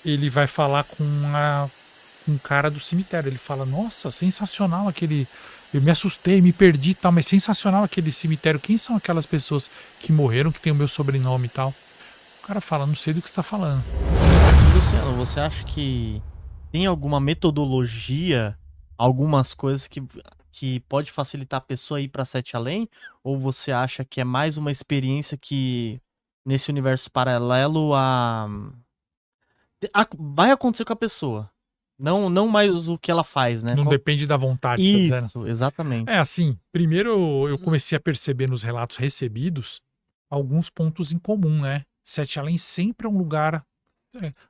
ele vai falar com um cara do cemitério. Ele fala, nossa, sensacional aquele... Eu me assustei, me perdi e tal, mas sensacional aquele cemitério. Quem são aquelas pessoas que morreram, que tem o meu sobrenome e tal? O cara fala, não sei do que você tá falando. E Luciano, você acha que tem alguma metodologia, algumas coisas que pode facilitar a pessoa a ir para Sete Além? Ou você acha que é mais uma experiência que nesse universo paralelo vai acontecer com a pessoa? Não mais o que ela faz, né? Não depende da vontade, tá dizendo? Isso, É exatamente. assim, primeiro eu comecei a perceber nos relatos recebidos alguns pontos em comum, né? Sete Além sempre é um lugar,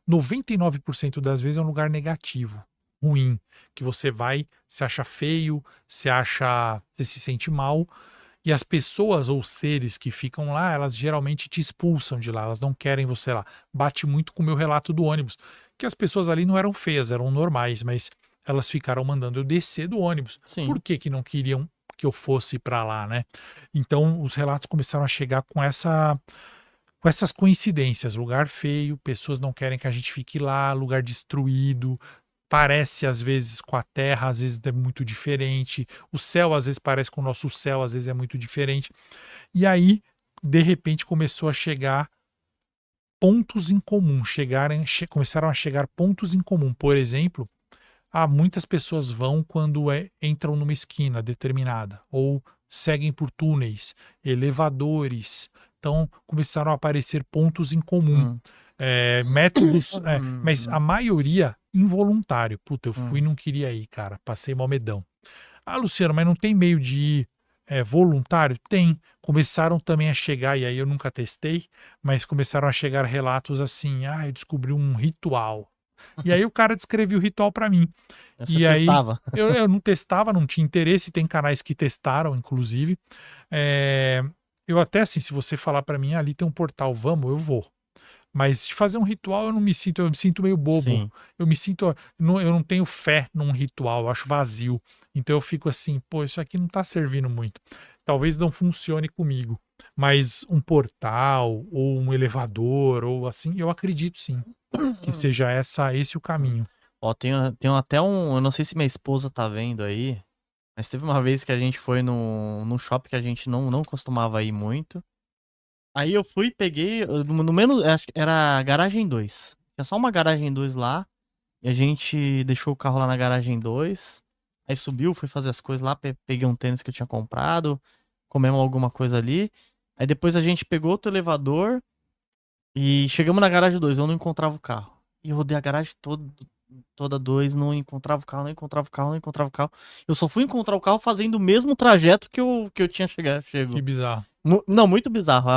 99% das vezes é um lugar negativo, ruim, que você vai, se acha feio, você se sente mal, e as pessoas ou seres que ficam lá, elas geralmente te expulsam de lá, elas não querem você lá. Bate muito com o meu relato do ônibus, que as pessoas ali não eram feias, eram normais, mas elas ficaram mandando eu descer do ônibus. Por Sim. que que não queriam que eu fosse para lá, né? Então os relatos começaram a chegar com essas coincidências, lugar feio, pessoas não querem que a gente fique lá, lugar destruído, parece às vezes com a terra, às vezes é muito diferente, o céu às vezes parece com o nosso céu, às vezes é muito diferente. E aí, de repente, começou a chegar pontos em comum, começaram a chegar pontos em comum. Por exemplo, muitas pessoas vão quando entram numa esquina determinada, ou seguem por túneis, elevadores. Então, começaram a aparecer pontos em comum. Hum. Métodos, mas a Hum. maioria involuntário. Puta, eu fui e Hum. não queria ir, cara. Passei mal medão. Luciano, mas não tem meio de ir voluntário? Tem. Começaram também a chegar, e aí eu nunca testei, mas começaram a chegar relatos assim: eu descobri um ritual. E aí o cara descreveu o ritual para mim. Você E aí testava? eu não testava, não tinha interesse. Tem canais que testaram, inclusive. É, eu até assim, se você falar para mim, ali tem um portal, vamos, eu vou. Mas de fazer um ritual eu me sinto meio bobo. Sim. Eu não tenho fé num ritual, eu acho vazio. Então eu fico assim, pô, isso aqui não tá servindo muito. Talvez não funcione comigo. Mas um portal ou um elevador ou assim, eu acredito sim que seja esse o Hum. caminho. Ó, tenho até um. Eu não sei se minha esposa tá vendo aí, mas teve uma vez que a gente foi num shopping que a gente não costumava ir muito. Aí eu fui, peguei, no menos, acho que era a garagem 2. Tinha só uma garagem 2 lá, e a gente deixou o carro lá na garagem 2. Aí subiu, fui fazer as coisas lá, peguei um tênis que eu tinha comprado, comemos alguma coisa ali. Aí depois a gente pegou outro elevador e chegamos na garagem 2. Eu não encontrava o carro. E eu rodei a garagem toda 2, não encontrava o carro, não encontrava o carro, não encontrava o carro. Eu só fui encontrar o carro fazendo o mesmo trajeto que eu tinha Que chego. bizarro. Não, muito bizarro.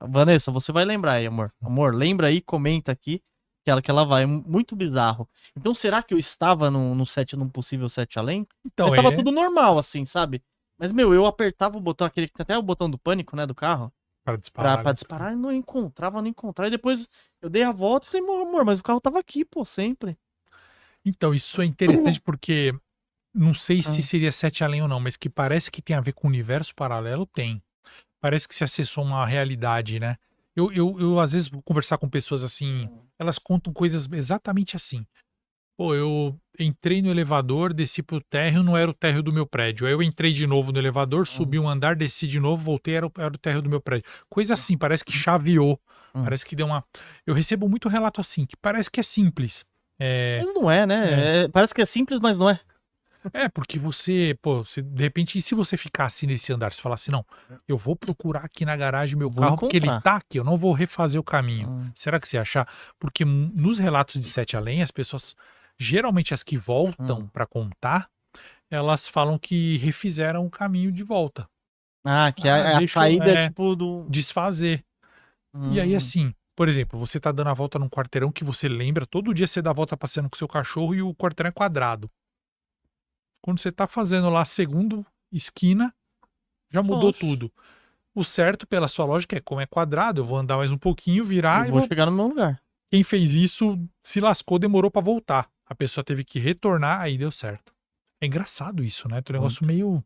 Vanessa, você vai lembrar aí, amor. Amor, lembra aí, comenta aqui que ela vai. Muito bizarro. Então, será que eu estava num possível sete além? Mas Então, estava é tudo normal, assim, sabe? Mas, meu, eu apertava o botão, aquele que tem até o botão do pânico, né, do carro, para pra, disparar, pra né? disparar, e não encontrava, não encontrava. E depois eu dei a volta e falei, amor, mas o carro tava aqui, pô, sempre. Então, isso é interessante porque não sei se Hum. seria sete além ou não, mas que parece que tem a ver com o universo paralelo, tem. Parece que se acessou uma realidade, né. Eu às vezes vou conversar com pessoas assim, elas contam coisas exatamente assim: "Pô, eu entrei no elevador, desci para o térreo, não era o térreo do meu prédio. Aí eu entrei de novo no elevador, Hum. subi um andar, desci de novo, voltei, era o térreo do meu prédio". Coisa assim, parece que chaveou, Hum. parece que deu uma... Eu recebo muito relato assim, que parece que é simples. Eh, Mas não é, é. né? Parece que é simples, mas não é. Porque você, pô, você de repente, e se você ficasse nesse andar, você falasse: "Não, eu vou procurar aqui na garagem meu Vou carro, porque ele encontrar. tá aqui, eu não vou refazer o caminho". Hum. Será que você ia achar? Porque nos relatos de Sete Além, as pessoas, geralmente as que voltam Hum. para contar, elas falam que refizeram o caminho de volta. Ah, que a Deixa eu saída é tipo do. desfazer. E aí, Hum. assim, por exemplo, você tá dando a volta num quarteirão que você lembra, todo dia você dá a volta passeando com o seu cachorro e o quarteirão é quadrado. Quando você tá fazendo lá a segunda esquina, já mudou Oxe. tudo. O certo, pela sua lógica, é como é quadrado, eu vou andar mais um pouquinho, E virar e vou vou. chegar no meu lugar. Quem fez isso se lascou, demorou pra voltar. A pessoa teve que retornar, aí deu certo. É engraçado isso, né? Tem um negócio Muito. meio.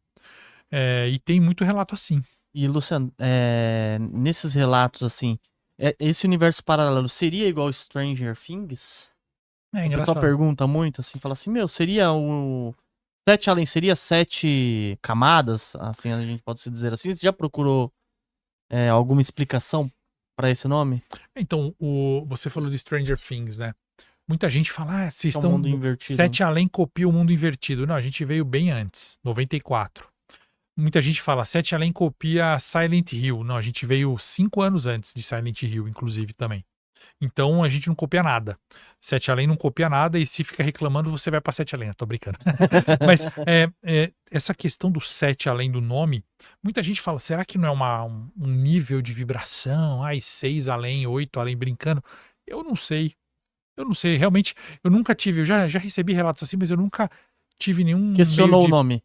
E tem muito relato assim. E, Luciano, nesses relatos, assim, esse universo paralelo seria igual Stranger Things? É O pessoal engraçado. pergunta muito, assim, fala assim, meu, seria o... Sete além, seria 7 camadas, assim, a gente pode se dizer assim? Você já procurou alguma explicação pra esse nome? Então, você falou de Stranger Things, né? Muita gente fala, vocês Que é o mundo estão. invertido, né? Sete Além copia o mundo invertido. Não, a gente veio bem antes, 94. Muita gente fala, Sete Além copia Silent Hill. Não, a gente veio 5 anos antes de Silent Hill, inclusive, também. Então a gente não copia nada. Sete Além não copia nada e se fica reclamando, você vai para Sete Além. Tô brincando. Mas essa questão do Sete Além do nome, muita gente fala, será que não é um nível de vibração? Ai, 6 além, 8 além, brincando. Eu não sei. Eu não sei, realmente, eu nunca tive, eu já recebi relatos assim, mas eu nunca tive nenhum meio Questionou o de, nome.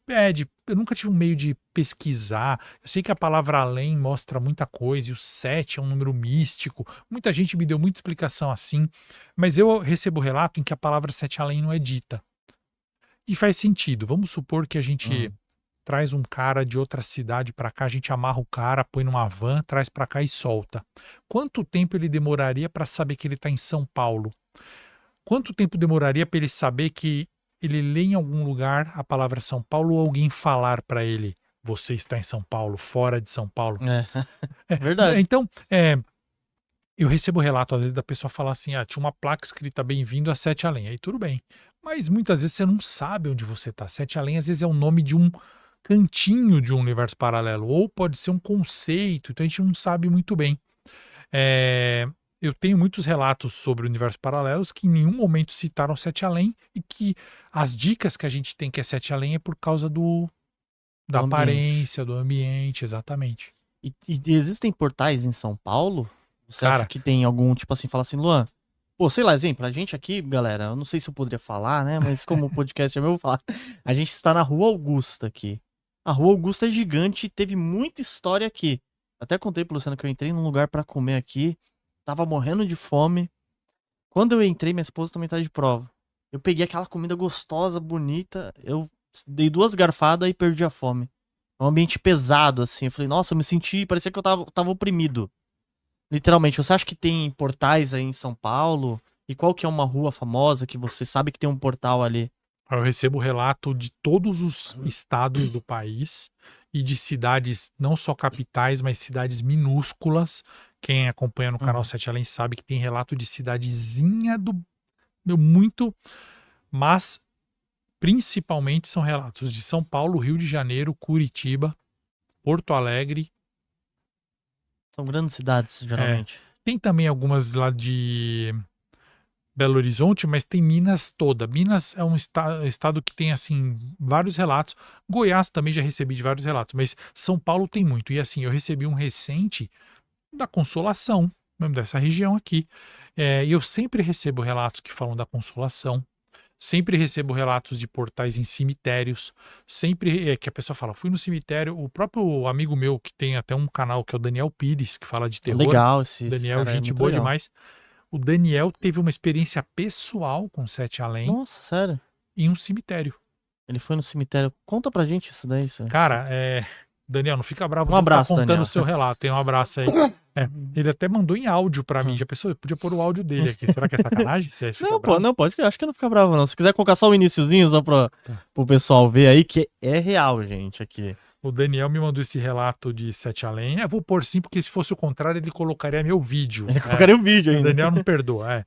eu nunca tive um meio de pesquisar. Eu sei que a palavra além mostra muita coisa, e o 7 é um número místico. Muita gente me deu muita explicação assim, mas eu recebo relato em que a palavra 7 além não é dita. E faz sentido. Vamos supor que a gente traz um cara de outra cidade para cá, a gente amarra o cara, põe numa van, traz para cá e solta. Quanto tempo ele demoraria para saber que ele está em São Paulo? Quanto tempo demoraria para ele saber que ele lê em algum lugar a palavra São Paulo ou alguém falar para ele: você está em São Paulo, fora de São Paulo? É, É, verdade. então, eu recebo relato às vezes da pessoa falar assim: tinha uma placa escrita Bem-vindo a Sete Além. Aí tudo bem. Mas muitas vezes você não sabe onde você está. Sete Além às vezes é o nome de um cantinho de um universo paralelo, ou pode ser um conceito, então a gente não sabe muito bem. É, eu tenho muitos relatos sobre universos paralelos que em nenhum momento citaram Sete Além e que as dicas que a gente tem que é Sete Além é por causa da Do ambiente. aparência, do ambiente, exatamente. E existem portais em São Paulo? Você acha Cara, que tem algum, tipo assim, fala assim, Luan, pô, sei lá, exemplo, a gente aqui, galera, eu não sei se eu poderia falar, né, mas como o podcast é meu, eu vou falar. A gente está na Rua Augusta aqui. A Rua Augusta é gigante e teve muita história aqui. Até contei pro Luciano que eu entrei num lugar pra comer aqui, tava morrendo de fome. Quando eu entrei, minha esposa também tá de prova. Eu peguei aquela comida gostosa, bonita, eu dei 2 garfadas e perdi a fome. É um ambiente pesado, assim. Eu falei, nossa, eu me senti, parecia que eu tava oprimido. Literalmente, você acha que tem portais aí em São Paulo? E qual que é uma rua famosa que você sabe que tem um portal ali? eu recebo relato de todos os estados do país e de cidades, não só capitais, mas cidades minúsculas. Quem acompanha no canal Uhum. Sete Além sabe que tem relato de cidadezinha muito, mas principalmente são relatos de São Paulo, Rio de Janeiro, Curitiba, Porto Alegre. São grandes cidades, É, geralmente. tem também algumas lá de Belo Horizonte, mas tem Minas toda. Minas é um estado que tem assim vários relatos. Goiás também já recebi de vários relatos, mas São Paulo tem muito. E assim, eu recebi um recente da Consolação, mesmo dessa região aqui. E eu sempre recebo relatos que falam da Consolação. Sempre recebo relatos de portais em cemitérios. Sempre que a pessoa fala, fui no cemitério. O próprio amigo meu, que tem até um canal, que é o Daniel Pires, que fala de terror. Legal, esse Daniel, cara é gente muito boa legal. demais. O Daniel teve uma experiência pessoal com Sete Além Nossa, sério? em um cemitério. Ele foi no cemitério. Conta pra gente isso daí, isso. Cara, Daniel, não fica bravo Um não que tá abraço, contando o Daniel. seu relato. Tem um abraço aí. Ele até mandou em áudio pra mim. Já pensou? Eu podia pôr o áudio dele aqui. Será que é sacanagem? Você fica Não, pô, bravo? não, pode, acho que não fica bravo, não. Se quiser colocar só o iniciozinho, só Tá. pro pessoal ver aí, que é real, gente, aqui. O Daniel me mandou esse relato de Sete Além. Vou pôr sim, porque se fosse o contrário, ele colocaria meu vídeo. Ele colocaria um vídeo O ainda. Daniel não perdoa.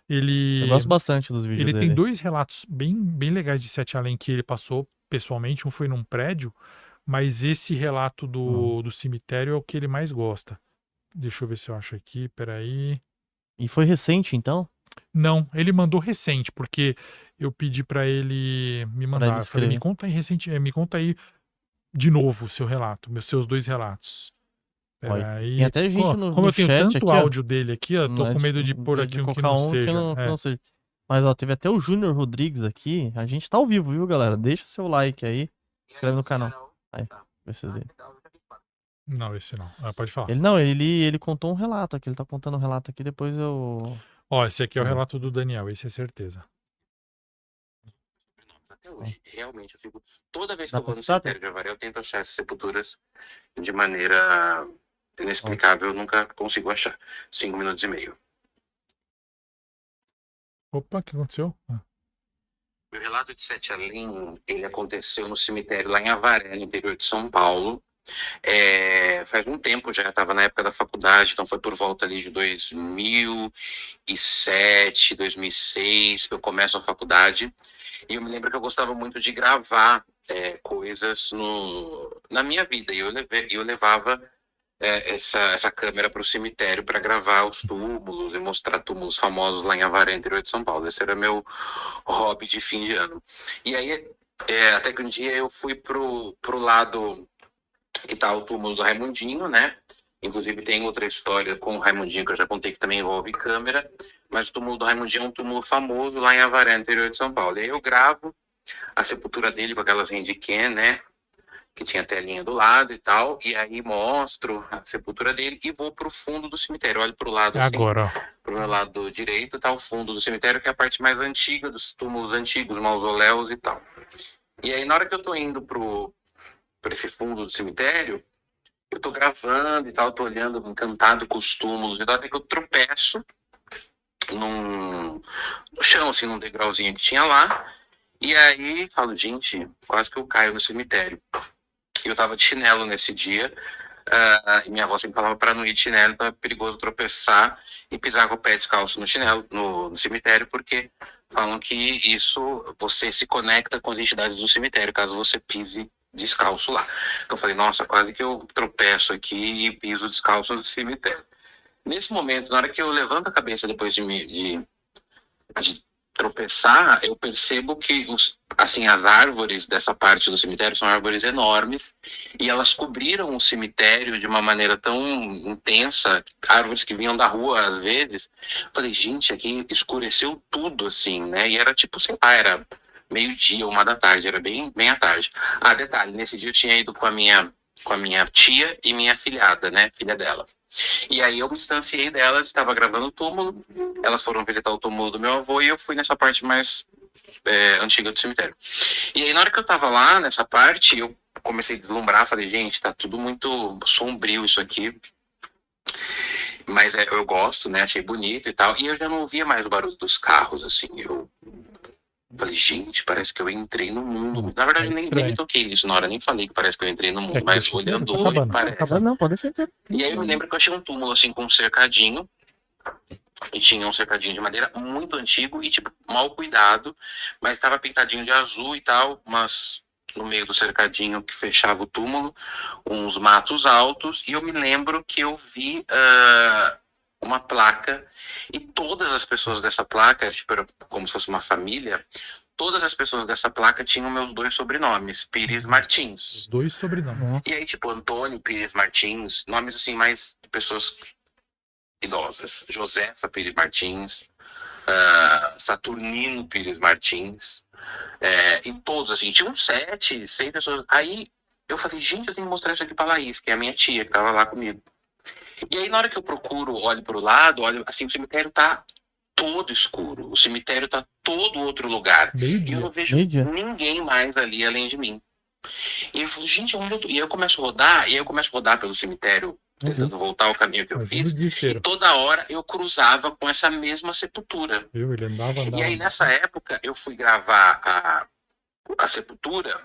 Eu Ele, gosto bastante dos vídeos ele tem dele. 2 relatos bem legais de Sete Além que ele passou pessoalmente. Um foi num prédio, mas esse relato do cemitério é o que ele mais gosta. Deixa eu ver se eu acho aqui, peraí. E foi recente, então? Não, ele mandou recente, porque eu pedi pra ele me Pra ele mandar. Eu falei, me escrever. conta aí me conta aí de novo o seu relato, seus 2 relatos. Ó, e tem Peraí. até gente Como no eu tenho chat tanto aqui, ó. áudio dele aqui, eu tô Não é com medo de pôr aqui de um que colocar não um seja. que não seja. Mas, ó, teve até o Júnior Rodrigues aqui. A gente tá ao vivo, viu, galera? Deixa seu like aí. Se inscreve no canal. Aí, vê se dele. Não, esse não. Pode falar. Ele não, ele contou um relato aqui. Ele tá contando um relato aqui, depois eu. Ó, esse aqui é o Cadê? relato do Daniel, esse é certeza. Até hoje, realmente, eu fico. Toda vez que Dá eu pra vou no escutar? cemitério de Avaré, eu tento achar essas sepulturas de maneira inexplicável, eu nunca consigo achar. 5 minutos e meio. Opa, o que aconteceu? Meu relato de Sete Além, ele aconteceu no cemitério lá em Avaré, no interior de São Paulo. Faz um tempo, já estava na época da faculdade, então foi por volta ali de 2007, 2006 que eu começo a faculdade. E eu me lembro que eu gostava muito de gravar coisas na minha vida. E eu levava essa câmera para o cemitério para gravar os túmulos e mostrar túmulos famosos lá em Avaré, interior de São Paulo. Esse era meu hobby de fim de ano. E aí, até que um dia eu fui pro lado que tá o túmulo do Raimundinho, né? Inclusive tem outra história com o Raimundinho que eu já contei que também envolve câmera, mas o túmulo do Raimundinho é um túmulo famoso lá em Avaré, interior de São Paulo. E aí eu gravo a sepultura dele com aquelas handicam, né? Que tinha telinha do lado e tal, e aí mostro a sepultura dele e vou pro fundo do cemitério. Olho pro lado É assim, agora, ó. pro meu lado direito tá o fundo do cemitério, que é a parte mais antiga dos túmulos antigos, mausoléus e tal. E aí na hora que eu tô indo pra esse fundo do cemitério, eu tô gravando e tal, tô olhando, encantado com os túmulos e tal, até que eu tropeço no chão, assim, num degrauzinho que tinha lá, e aí falo, gente, quase que eu caio no cemitério. Eu tava de chinelo nesse dia, e minha avó sempre falava para não ir de chinelo, então é perigoso tropeçar e pisar com o pé descalço no chinelo, no cemitério, porque falam que isso, você se conecta com as entidades do cemitério, caso você pise descalço lá. Então eu falei, nossa, quase que eu tropeço aqui e piso descalço no cemitério. Nesse momento, na hora que eu levanto a cabeça depois de tropeçar, eu percebo que as árvores dessa parte do cemitério são árvores enormes e elas cobriram o cemitério de uma maneira tão intensa, árvores que vinham da rua às vezes. Falei, gente, aqui escureceu tudo assim, né? E era tipo, sei lá, era meio-dia, 1 da tarde, era bem, bem à tarde. Ah, detalhe, nesse dia eu tinha ido com a minha tia e minha filhada, né? Filha dela. E aí eu me distanciei delas, estava gravando o túmulo, elas foram visitar o túmulo do meu avô e eu fui nessa parte mais antiga do cemitério. E aí na hora que eu tava lá, nessa parte, eu comecei a deslumbrar, falei, gente, tá tudo muito sombrio isso aqui. Mas eu gosto, né, achei bonito e tal, e eu já não ouvia mais o barulho dos carros, assim, eu falei, gente, parece que eu entrei no mundo. Na verdade, nem me toquei nisso na hora, nem falei que parece que eu entrei no mundo, mas olhando hoje, parece. Não, pode ser. E aí eu me lembro que eu achei um túmulo, assim, com um cercadinho, e tinha um cercadinho de madeira muito antigo e, tipo, mal cuidado, mas estava pintadinho de azul e tal, mas no meio do cercadinho que fechava o túmulo, uns matos altos, e eu me lembro que eu vi uma placa, e todas as pessoas dessa placa, tipo, era como se fosse uma família, todas as pessoas dessa placa tinham meus 2 sobrenomes, Pires Martins. Os 2 sobrenomes. E aí, tipo, Antônio Pires Martins, nomes assim, mais de pessoas idosas. Josefa Pires Martins, Saturnino Pires Martins, e todos, assim, tinham 7, 6 pessoas. Aí eu falei, gente, eu tenho que mostrar isso aqui pra Laís, que é a minha tia, que tava lá comigo. E aí, na hora que eu procuro, olho pro lado, olho, assim, o cemitério tá todo escuro, o cemitério tá todo outro lugar. E eu não vejo ninguém mais ali além de mim. E eu falo, gente, onde eu tô? E aí eu começo a rodar pelo cemitério, tentando voltar ao caminho que eu fiz, e toda hora eu cruzava com essa mesma sepultura. Ele andava. E aí, nessa época, eu fui gravar a sepultura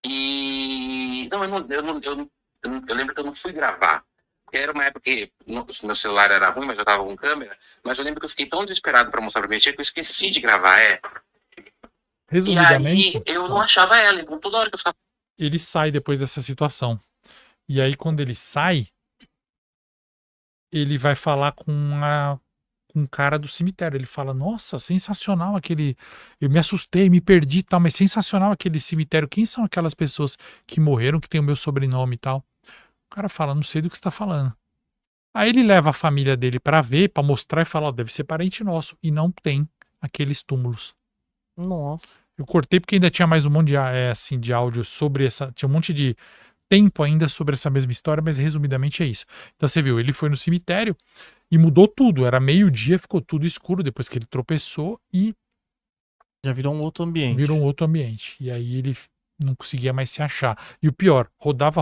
e... Não, eu lembro que eu não fui gravar. Porque era uma época que meu celular era ruim, mas eu tava com câmera. Mas eu lembro que eu fiquei tão desesperado para mostrar pra minha tia que eu esqueci de gravar, Resumidamente, e aí eu não achava ela, então toda hora que eu ficava... Ele sai depois dessa situação. E aí, quando ele sai, ele vai falar com um cara do cemitério. Ele fala, nossa, sensacional aquele... Eu me assustei, me perdi e tal, mas sensacional aquele cemitério. Quem são aquelas pessoas que morreram, que tem o meu sobrenome e tal? O cara fala, não sei do que você tá falando. Aí ele leva a família dele pra ver, pra mostrar e fala, ó, deve ser parente nosso. E não tem aqueles túmulos. Nossa. Eu cortei porque ainda tinha mais um monte de áudio sobre essa... Tinha um monte de tempo ainda sobre essa mesma história, mas resumidamente é isso. Então você viu, ele foi no cemitério e mudou tudo. Era meio-dia, ficou tudo escuro depois que ele tropeçou e... Já virou um outro ambiente. Virou um outro ambiente. E aí ele não conseguia mais se achar. E o pior, rodava,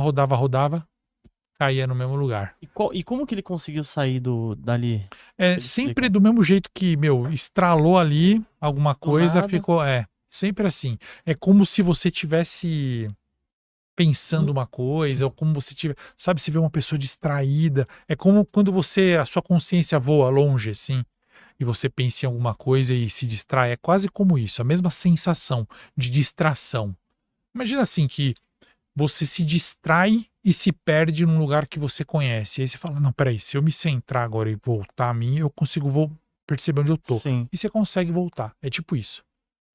caía no mesmo lugar. E como que ele conseguiu sair dali? É Ele sempre explica. do mesmo jeito que, meu, estralou ali alguma coisa, nada. ficou. É, sempre assim. É como se você tivesse pensando uma coisa, ou como você tiver, sabe, se vê uma pessoa distraída. É como quando a sua consciência voa longe, assim, e você pensa em alguma coisa e se distrai. É quase como isso, a mesma sensação de distração. Imagina assim que você se distrai e se perde num lugar que você conhece. Aí você fala, não, peraí, se eu me centrar agora e voltar a mim, eu consigo perceber onde eu tô. Sim. E você consegue voltar. É tipo isso.